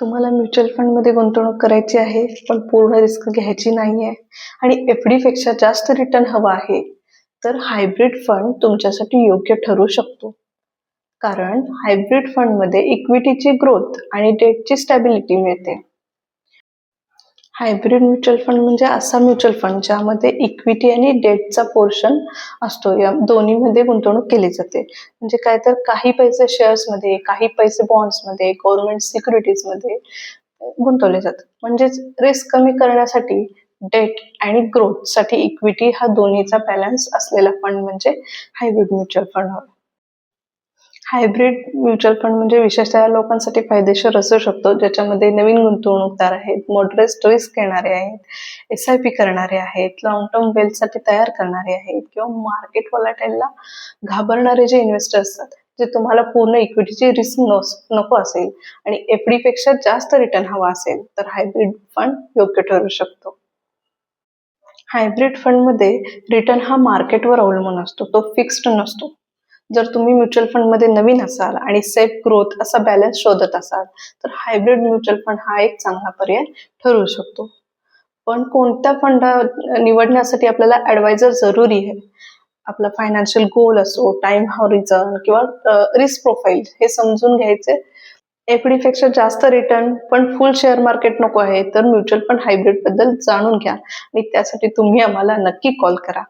तुम्हाला म्युच्युअल फंडमध्ये गुंतवणूक करायची आहे, पण पूर्ण रिस्क घ्यायची नाहीये आणि एफ-डीपेक्षा जास्त रिटर्न हवा आहे, तर हायब्रिड फंड तुमच्यासाठी योग्य ठरू शकतो. कारण हायब्रिड फंडमध्ये इक्विटीची ग्रोथ आणि डेटची स्टॅबिलिटी मिळते. हायब्रिड म्युच्युअल फंड म्हणजे असा म्युच्युअल फंड ज्यामध्ये इक्विटी आणि डेटचा पोर्शन असतो. या दोन्हीमध्ये गुंतवणूक केली जाते. म्हणजे काय तर काही पैसे शेअर्समध्ये, काही पैसे बॉन्ड्समध्ये, गव्हर्नमेंट सिक्युरिटीजमध्ये गुंतवले जातात. म्हणजेच रिस्क कमी करण्यासाठी डेट आणि ग्रोथसाठी इक्विटी हा दोन्हीचा बॅलन्स असलेला फंड म्हणजे हायब्रिड म्युच्युअल फंड होय. हायब्रिड म्युच्युअल फंड म्हणजे विशेषतः लोकांसाठी फायदेशीर असू शकतो, ज्याच्यामध्ये नवीन गुंतवणूकदार आहेत, मॉडरेट रिस्क घेणारे आहेत, एस-आय-पी करणारे आहेत, लाँग टर्म वेल्थसाठी तयार करणारे आहेत किंवा मार्केट व्हॉलॅटाईलला घाबरणारे जे इन्व्हेस्टर असतात, जे तुम्हाला पूर्ण इक्विटीची रिस्क नको असेल आणि एफ-डीपेक्षा जास्त रिटर्न हवा असेल, तर हायब्रिड फंड योग्य ठरू शकतो. हायब्रिड फंडमध्ये रिटर्न हा मार्केटवर अवलंबून असतो, तो फिक्स्ड नसतो. जर तुम्ही म्युच्युअल फंडमध्ये नवीन असाल आणि सेफ ग्रोथ असा बॅलन्स शोधत असाल, तर हायब्रिड म्युच्युअल फंड हा एक चांगला पर्याय ठरू शकतो. पण कोणत्या फंड निवडण्यासाठी आपल्याला ॲडवायझर जरुरी आहे. आपला फायनान्शियल गोल असो, टाइम हॉरिझन किंवा रिस्क प्रोफाईल हे समजून घ्यायचे. एफ-डीपेक्षा जास्त रिटर्न पण फुल शेअर मार्केट नको आहे, तर म्युच्युअल फंड हायब्रिड बद्दल जाणून घ्या आणि त्यासाठी तुम्ही आम्हाला नक्की कॉल करा.